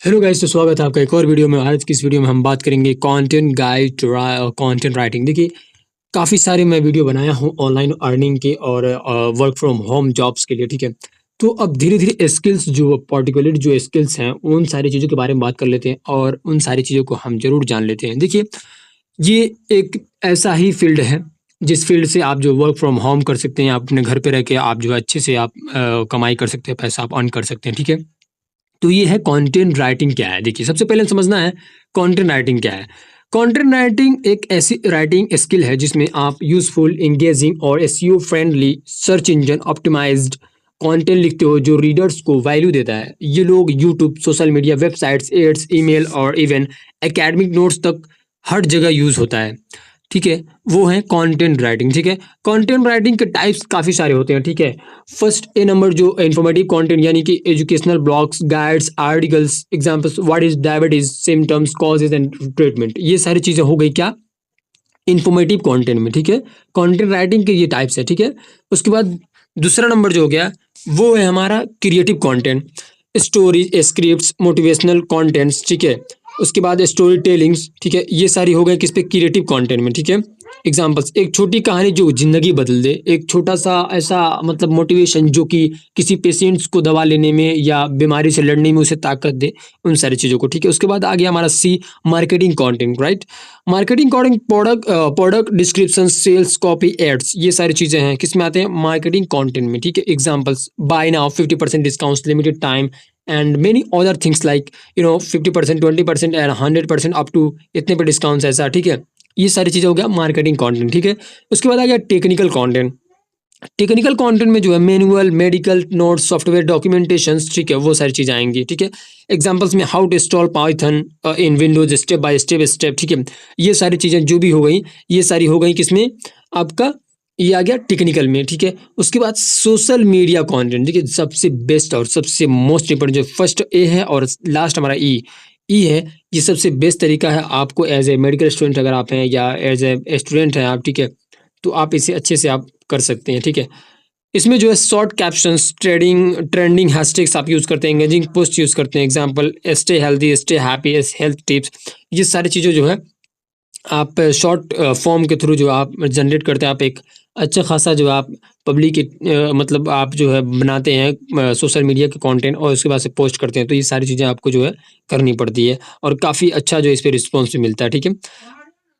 Hello guys, तो स्वागत है आपका एक और वीडियो में। आज की इस वीडियो में हम बात करेंगे कंटेंट गाइड, कंटेंट राइटिंग। देखिए, काफ़ी सारे मैं वीडियो बनाया हूँ ऑनलाइन अर्निंग के और वर्क फ्रॉम होम जॉब्स के लिए, ठीक है। तो अब धीरे धीरे स्किल्स, जो पर्टिकुलर जो स्किल्स हैं, उन सारी चीज़ों के बारे में बात कर लेते हैं और उन सारी चीज़ों को हम जरूर जान लेते हैं। देखिए, ये एक ऐसा ही फील्ड है जिस फील्ड से आप जो वर्क फ्रॉम होम कर सकते हैं। आप अपने घर पे रह के आप जो है अच्छे से आप कमाई कर सकते हैं, पैसा आप अर्न कर सकते हैं, ठीक है। तो ये है कंटेंट राइटिंग क्या है। देखिए, सबसे पहले समझना है कंटेंट राइटिंग क्या है। कंटेंट राइटिंग एक ऐसी राइटिंग स्किल है जिसमें आप यूजफुल, एंगेजिंग और SEO friendly, search engine optimized content लिखते हो जो रीडर्स को वैल्यू देता है। ये लोग YouTube, social media, websites, ads, email और इवन एकेडमिक नोट्स तक हर जगह यूज होता है, ठीक है। वो है कंटेंट राइटिंग, ठीक है। कंटेंट राइटिंग के टाइप्स काफ़ी सारे होते हैं, ठीक है। फर्स्ट ए नंबर जो इंफॉर्मेटिव कंटेंट, यानी कि educational blogs, guides, articles, examples, what is diabetes, symptoms, causes and treatment. ये सारी चीज़ें हो गई क्या, इंफॉर्मेटिव कंटेंट में, ठीक है। कंटेंट राइटिंग के ये टाइप्स है, ठीक है। उसके बाद दूसरा नंबर जो हो गया वो है हमारा creative content, stories, scripts, motivational contents, ठीक है। उसके बाद स्टोरी टेलिंग्स, ठीक है। ये सारी हो गई किस पे, क्रिएटिव कंटेंट में, ठीक है। एग्जाम्पल्स, एक छोटी कहानी जो जिंदगी बदल दे, एक छोटा सा ऐसा मतलब मोटिवेशन जो कि किसी पेशेंट्स को दवा लेने में या बीमारी से लड़ने में उसे ताकत दे, उन सारी चीज़ों को, ठीक है। उसके बाद आ गया हमारा C, marketing content, right. Marketing according product description, sales copy, ads, ये सारी चीज़ें हैं किस में आते हैं, मार्केटिंग कंटेंट में, ठीक है। Examples, buy now, 50% discounts, limited time and many other things like 50%, 20% and 100% up to इतने पे डिस्काउंट्स, ऐसा, ठीक है। ये सारी चीज़ें हो गया मार्केटिंग कंटेंट, ठीक है। उसके बाद आ गया टेक्निकल कंटेंट। टेक्निकल कंटेंट में जो है manual, medical notes, software documentations, ठीक है, वो सारी चीज़ें आएंगी, ठीक है। एग्जांपल्स में how to install Python in Windows step by step, ठीक है। ये सारी चीज़ें जो भी हो गई, ये सारी हो गई किसमें, आपका ये आ गया टेक्निकल में, ठीक है। उसके बाद सोशल मीडिया कंटेंट, देखिए सबसे बेस्ट और सबसे मोस्ट इंपॉर्टेंट, जो फर्स्ट ए है और लास्ट हमारा ई है, ये सबसे बेस्ट तरीका है आपको एज ए मेडिकल स्टूडेंट अगर आप हैं या एज ए स्टूडेंट हैं आप, ठीक है, तो आप इसे अच्छे से आप कर सकते हैं, ठीक है। इसमें जो है शॉर्ट कैप्शंस, ट्रेंडिंग हैशटैग्स आप यूज़ करते हैं, एंगेजिंग पोस्ट यूज़ करते हैं। Example, stay healthy, stay happy, health tips, ये सारी चीज़ें जो है आप शॉर्ट फॉर्म के थ्रू जो आप जनरेट करते हैं, आप एक अच्छा खासा जो आप पब्लिक मतलब आप जो है बनाते हैं सोशल मीडिया के कंटेंट और उसके बाद से पोस्ट करते हैं, तो ये सारी चीज़ें आपको जो है करनी पड़ती है और काफ़ी अच्छा जो इस पे रिस्पॉन्स भी मिलता है, ठीक है।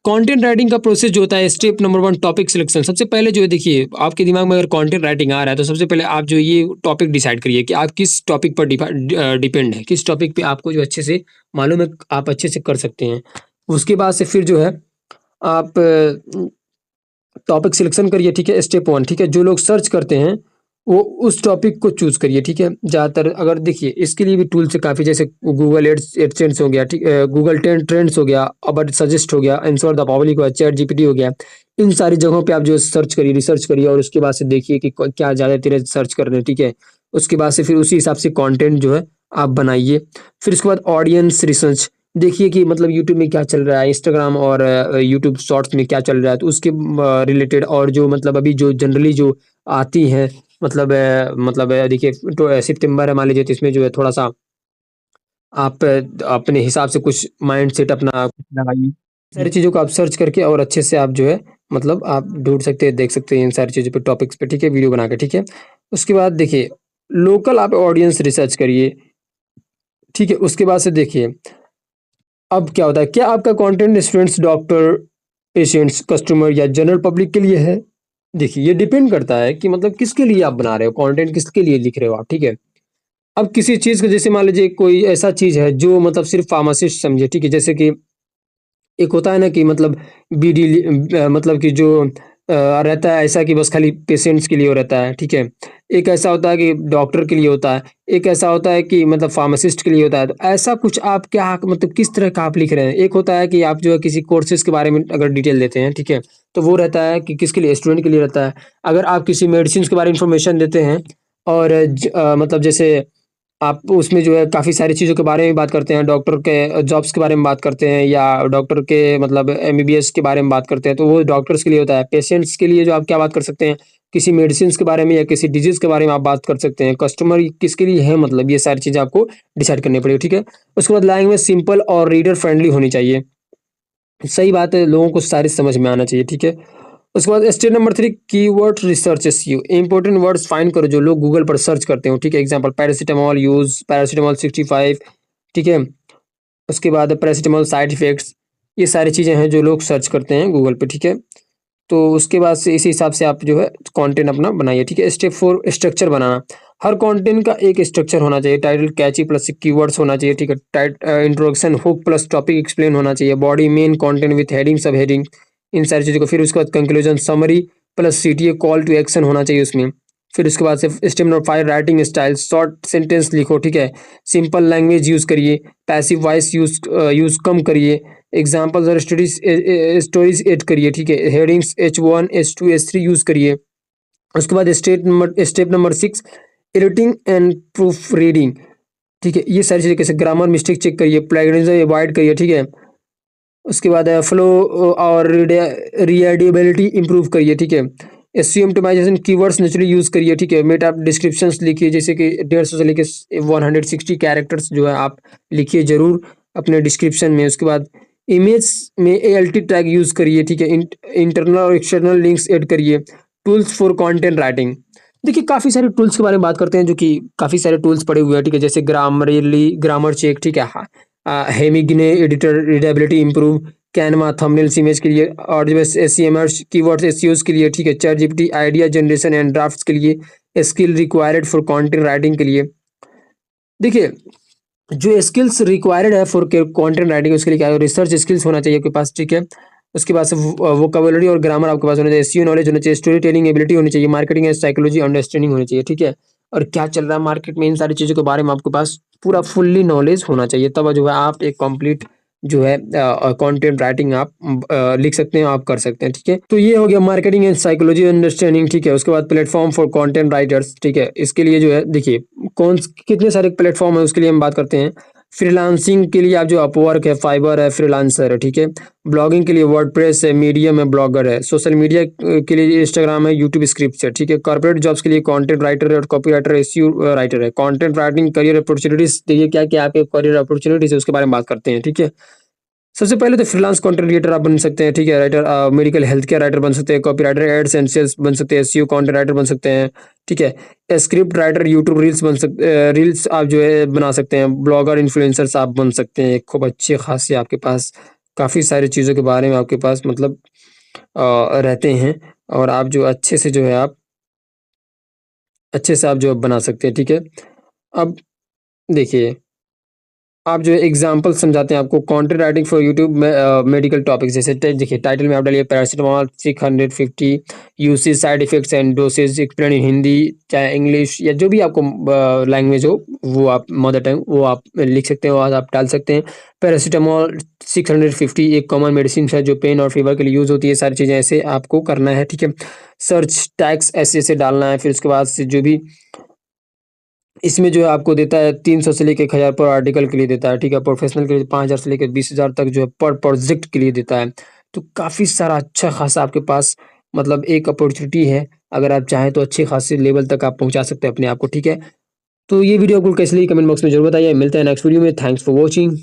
कंटेंट राइटिंग का प्रोसेस जो होता है, स्टेप नंबर 1, टॉपिक सिलेक्शन। सबसे पहले जो है, देखिए आपके दिमाग में अगर कंटेंट राइटिंग आ रहा है तो सबसे पहले आप जो ये टॉपिक डिसाइड करिए कि आप किस टॉपिक पर डिपेंड है, किस टॉपिक पे आपको जो अच्छे से मालूम है, आप अच्छे से कर सकते हैं। उसके बाद से फिर जो है आप टॉपिक सिलेक्शन करिए, ठीक है, स्टेप 1, ठीक है। जो लोग सर्च करते हैं वो उस टॉपिक को चूज करिए, ठीक है। ज़्यादातर अगर देखिए इसके लिए भी टूल्स है काफ़ी, जैसे गूगल एडसेंस हो गया, ठीक, गूगल ट्रेंड्स हो गया, अबाउट सजेस्ट हो गया, आंसर द पब्लिक हो गया, चैट जीपीटी हो गया। इन सारी जगहों पे आप जो सर्च करिए, रिसर्च करिए और उसके बाद से देखिए कि क्या ज़्यादा तेरे सर्च कर रहे हैं, ठीक है। उसके बाद से फिर उसी हिसाब से कंटेंट जो है आप बनाइए। फिर उसके बाद ऑडियंस रिसर्च, देखिए कि मतलब यूट्यूब में क्या चल रहा है, इंस्टाग्राम और यूट्यूब शॉर्ट्स में क्या चल रहा है, तो उसके रिलेटेड और जो मतलब अभी जो जनरली जो आती हैं, मतलब देखिए तो सितंबर है मान लीजिए, तो इसमें जो है थोड़ा सा आप अपने हिसाब से कुछ माइंड सेट अपना कुछ लगाइए। सारी चीज़ों को आप सर्च करके और अच्छे से आप जो है मतलब आप ढूंढ सकते हैं, देख सकते हैं इन सारी चीज़ों पे, टॉपिक्स पे, ठीक है, वीडियो बना के, ठीक है। उसके बाद देखिए लोकल आप ऑडियंस रिसर्च करिए, ठीक है। उसके बाद से देखिए अब क्या होता है, क्या आपका content students, doctor, patients, customer या जनरल पब्लिक के लिए है। देखिए ये डिपेंड करता है कि मतलब किसके लिए आप बना रहे हो कंटेंट, किसके लिए लिख रहे हो आप, ठीक है। अब किसी चीज़ को, जैसे मान लीजिए कोई ऐसा चीज़ है जो मतलब सिर्फ फार्मासिस्ट समझे, ठीक है। जैसे कि एक होता है ना कि मतलब मतलब कि जो रहता है ऐसा कि बस खाली पेशेंट्स के लिए वो रहता है, ठीक है। एक ऐसा होता है कि डॉक्टर के लिए होता है, एक ऐसा होता है कि मतलब फार्मासिस्ट के लिए होता है। तो ऐसा कुछ आप क्या मतलब किस तरह का आप लिख रहे हैं। एक होता है कि आप जो है किसी कोर्सेज के बारे में अगर डिटेल देते हैं, ठीक है, तो वो रहता है कि किसके लिए, स्टूडेंट के लिए रहता है। अगर आप किसी मेडिसिन के बारे में इंफॉर्मेशन देते हैं और मतलब जैसे आप उसमें जो है काफ़ी सारी चीज़ों के बारे में बात करते हैं, डॉक्टर के जॉब्स के बारे में बात करते हैं या डॉक्टर के मतलब एमबीबीएस के बारे में बात करते हैं, तो वो डॉक्टर्स के लिए होता है। पेशेंट्स के लिए जो आप क्या बात कर सकते हैं, किसी मेडिसिन के बारे में या किसी डिजीज़ के बारे में आप बात कर सकते हैं। कस्टमर किसके लिए है, मतलब ये सारी चीज़ें आपको डिसाइड करनी पड़ेगी, ठीक है? उसके बाद लैंग्वेज सिंपल और रीडर फ्रेंडली होनी चाहिए। सही बात है, लोगों को सारी समझ में आना चाहिए, ठीक है? उसके बाद step number 3 keyword research SEO. Important words find करो जो लोग गूगल पर सर्च करते हो, ठीक है? एग्जांपल पैरासिटामॉल यूज़, पैरासिटामॉल 65, ठीक है? उसके बाद पैरासिटामॉल साइड इफ़ेक्ट्स, ये सारी चीज़ें हैं जो लोग सर्च करते हैं गूगल पे, ठीक है? तो उसके बाद से इसी हिसाब से आप जो है कंटेंट अपना बनाइए, ठीक है? स्टेप 4 स्ट्रक्चर बनाना। हर कंटेंट का एक स्ट्रक्चर होना चाहिए, टाइटल कैची प्लस कीवर्ड्स होना चाहिए, ठीक है? Introduction hook plus topic explain होना चाहिए, body main content with heading sub heading, इन सारी चीज़ों को। फिर उसके बाद conclusion summary plus CTA call to action होना चाहिए उसमें। फिर उसके बाद से step number 5 writing style, short sentence लिखो, ठीक है? सिंपल लैंग्वेज यूज़ करिए, पैसिव वॉइस यूज़ कम करिए, एग्जाम्पल्स और स्टोरीज ऐड करिए, ठीक है? Headings H1 H2 H3 use करिए। उसके बाद step number 6 editing and proof reading, ठीक है? ये सारी चीज़ें कैसे ग्रामर मिस्टेक चेक करिए, प्लेगरिज्म अवॉइड करिए, ठीक है? उसके बाद फ्लो और रीडेबिलिटी इंप्रूव करिए, ठीक है? SEO optimization keywords naturally use करिए, ठीक है? मेटा डिस्क्रिप्शंस लिखिए, जैसे कि 150 से लेके 160 कैरेक्टर्स जो है आप लिखिए ज़रूर अपने डिस्क्रिप्शन में। उसके बाद इमेज में एएलटी टैग यूज़ करिए, ठीक है? इंटरनल और एक्सटर्नल लिंक्स ऐड करिए। टूल्स फॉर कंटेंट राइटिंग, देखिए काफ़ी सारे टूल्स के बारे में बात करते हैं, जो कि काफ़ी सारे टूल्स पड़े हुए हैं, ठीक है? जैसे ग्रामरली ग्रामर चेक, ठीक है? Hemingway editor readability improve, Canva thumbnails image के लिए, और जो है एसईएमआर कीवर्ड्स एसईओस के लिए, ठीक है? Chat GPT idea generation and drafts के लिए, skill required for content writing के लिए। देखिए जो स्किल्स रिक्वायर्ड है फॉर कंटेंट राइटिंग, उसके लिए क्या है, रिसर्च स्किल्स होना चाहिए आपके पास, ठीक है? उसके बाद से वोकैबुलरी और ग्रामर आपके पास होना चाहिए, एसईओ नॉलेज होना चाहिए, स्टोरी टेलिंग एबिलिटी होनी चाहिए, मार्केटिंग एंड साइकोलॉजी अंडरस्टैंडिंग होनी चाहिए, ठीक है? और क्या चल रहा है मार्केट में, इन सारी चीज़ों के बारे में आपके पास पूरा फुल्ली नॉलेज होना चाहिए, तब जो है आप एक कंप्लीट जो है कंटेंट राइटिंग आप लिख सकते हैं, आप कर सकते हैं, ठीक है? तो ये हो गया मार्केटिंग एंड साइकोलॉजी अंडरस्टैंडिंग, ठीक है? उसके बाद प्लेटफॉर्म फॉर कंटेंट राइटर्स, ठीक है? इसके लिए जो है देखिए कौन कितने सारे प्लेटफॉर्म है, उसके लिए हम बात करते हैं। फ्रीलांसिंग के लिए आप जो अपवर्क है, फाइबर है, फ्रीलांसर है, ठीक है? ब्लॉगिंग के लिए वर्डप्रेस है, मीडियम है, ब्लॉगर है। सोशल मीडिया के लिए इंस्टाग्राम है, यूट्यूब स्क्रिप्ट्स है, ठीक है? कॉर्पोरेट जॉब्स के लिए कंटेंट राइटर है और कॉपी राइटर, एसईओ राइटर है। कंटेंट राइटिंग करियर अपॉर्चुनिटीज, देखिए क्या क्या आपके करियर अपॉर्चुनिटीज है उसके बारे में बात करते हैं, ठीक है? सबसे पहले तो फ्रीलांस कंटेंट क्रिएटर आप बन सकते हैं, ठीक है? Writer medical health care writer बन सकते हैं, copy writer ads and sales बन सकते हैं, एसईओ कंटेंट राइटर बन सकते हैं, ठीक है? स्क्रिप्ट राइटर यूट्यूब रील्स बन सकते, रील्स आप जो है बना सकते हैं, ब्लॉगर इन्फ्लुएंसर्स आप बन सकते हैं। खूब अच्छे खासे आपके पास काफ़ी सारी चीज़ों के बारे में आपके पास मतलब रहते हैं, और आप जो अच्छे से जो है आप अच्छे से आप जो बना सकते हैं, ठीक है? अब देखिए आप जो है एग्जाम्पल समझाते हैं आपको, कंटेंट राइटिंग फॉर यूट्यूब में मेडिकल टॉपिक्स, जैसे देखिए टाइटल में आप डालिए paracetamol 650 usage side effects and dosage, explain in Hindi चाहे इंग्लिश या जो भी आपको लैंग्वेज हो, वो आप मदर टंग वो आप लिख सकते हो और आप डाल सकते हैं। पैरासिटामॉल 650 एक कॉमन मेडिसिन है जो पेन और फीवर के लिए यूज़ होती है, सारी चीज़ें ऐसे आपको करना है, ठीक है? सर्च टैग्स ऐसे ऐसे डालना है। फिर उसके बाद से जो भी इसमें जो है आपको देता है 300 से लेके 1000 पर आर्टिकल के लिए देता है, ठीक है? प्रोफेशनल के लिए 5000 से लेके 20,000 तक जो है पर प्रोजेक्ट के लिए देता है। तो काफ़ी सारा अच्छा खासा आपके पास मतलब एक अपॉर्चुनिटी है, अगर आप चाहें तो अच्छे खासे लेवल तक आप पहुँचा सकते हैं अपने आप को, ठीक है? तो ये वीडियो आपको कैसी लगी कमेंट बॉक्स में ज़रूर बताइए। मिलते हैं नेक्स्ट वीडियो में। Thanks for watching.